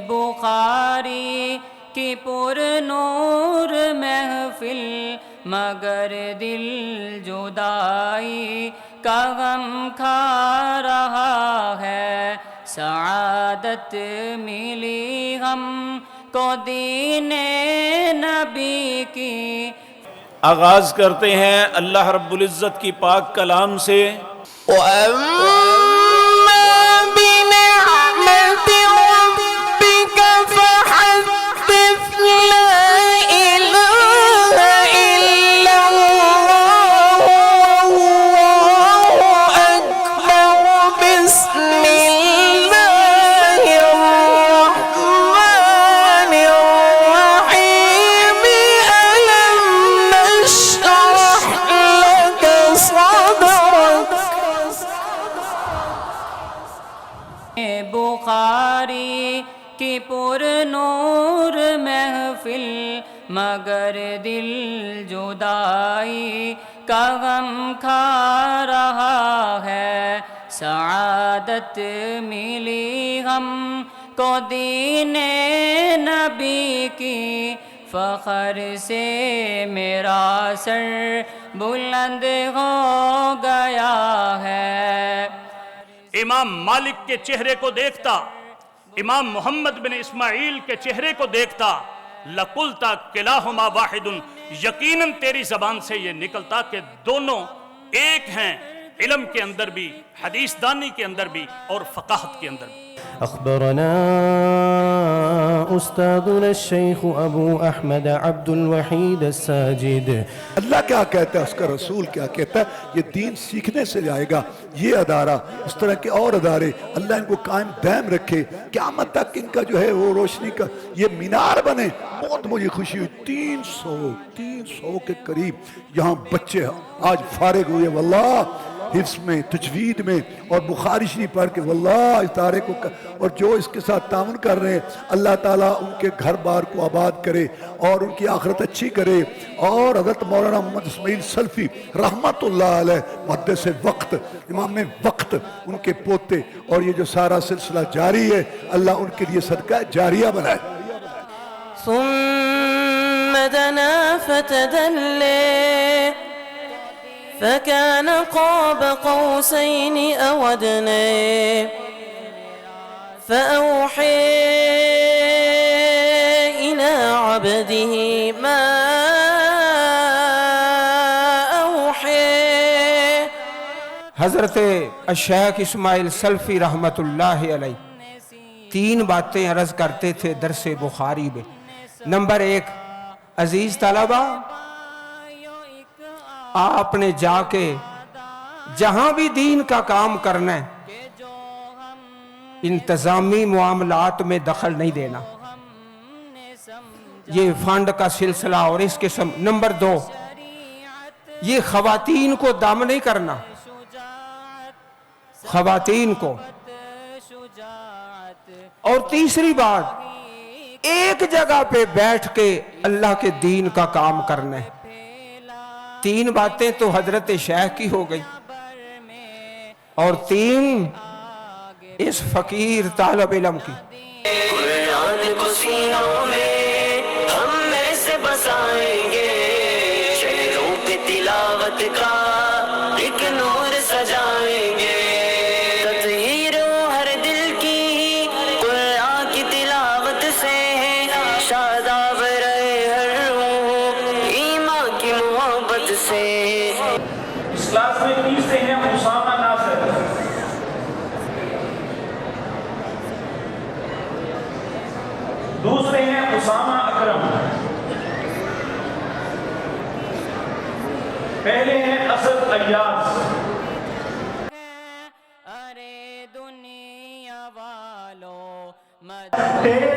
بخاری کی پر نور محفل مگر دل جدائی کا غم کھا رہا ہے، سعادت ملی ہم کو دین نبی کی۔ آغاز کرتے ہیں اللہ رب العزت کی پاک کلام سے۔ بخاری کی پر نور محفل مگر دل جدائی کا غم کھا رہا ہے، سعادت ملی ہم کو دین نبی کی، فخر سے میرا سر بلند ہو گیا ہے۔ امام مالک کے چہرے کو دیکھتا، امام محمد بن اسماعیل کے چہرے کو دیکھتا، لَقُلْتَ كِلَاهُمَا وَاحِدٌ، یقیناً تیری زبان سے یہ نکلتا کہ دونوں ایک ہیں، علم کے اندر بھی، حدیث دانی کے اندر بھی اور فقاہت کے اندر بھی۔ اخبرنا استاذنا الشیخ ابو احمد عبد الوحید الساجد۔ اللہ کیا کہتا ہے، اس کا رسول کیا کہتا ہے، یہ دین سیکھنے سے جائے گا۔ یہ ادارہ، اس طرح کے اور ادارے، اللہ ان کو قائم دائم رکھے، قیامت تک ان کا جو ہے وہ روشنی کا یہ مینار بنے۔ بہت مجھے خوشی ہوئی، 300 کے قریب یہاں بچے آج فارغ ہوئے، واللہ حفظ میں، تجوید میں اور بخاری شریف پڑھ کے، واللہ اس ادارے کو، اور جو اس کے ساتھ تعاون کر رہے ہیں، اللہ تعالیٰ ان کے گھر بار کو آباد کرے اور ان کی آخرت اچھی کرے۔ اور حضرت مولانا محمد اسماعیل سلفی رحمت اللہ علیہ، محدث وقت، امام وقت، ان کے پوتے، اور یہ جو سارا سلسلہ جاری ہے، اللہ ان کے لیے صدقہ جاریہ بنائے۔ ثم دنا فتدلى فكان قاب قوسين أو أدنى فأوحى إلى عبده ما أوحى۔ حضرت الشیخ اسماعیل سلفی رحمت اللہ علیہ 3 باتیں عرض کرتے تھے درس بخاری میں۔ نمبر 1، عزیز طلبہ، آپ نے جا کے جہاں بھی دین کا کام کرنا ہے، انتظامی معاملات میں دخل نہیں دینا، یہ فنڈ کا سلسلہ اور اس قسم۔ نمبر 2، یہ خواتین کو دم نہیں کرنا، خواتین کو۔ اور تیسری بات، ایک جگہ پہ بیٹھ کے اللہ کے دین کا کام کرنا ہے۔ 3 باتیں تو حضرت شیخ کی ہو گئی، اور 3 اس فقیر طالب علم کی۔ قرآن کو سینوں میں ہم میں سے بسائیں گے، شہروں پہ تلاوت کا ایک نور سجائیں گے، تطہیر ہر دل کی قرآن کی تلاوت سے شاداب رہے ہر روح ایمان کی محبت سے۔ اس کلاس میں تیسرے ہیں اسامہ ناصر، دوسرے ہیں اسامہ اکرم، پہلے ہیں اسد ایاز۔ ارے دنیا والو تیرے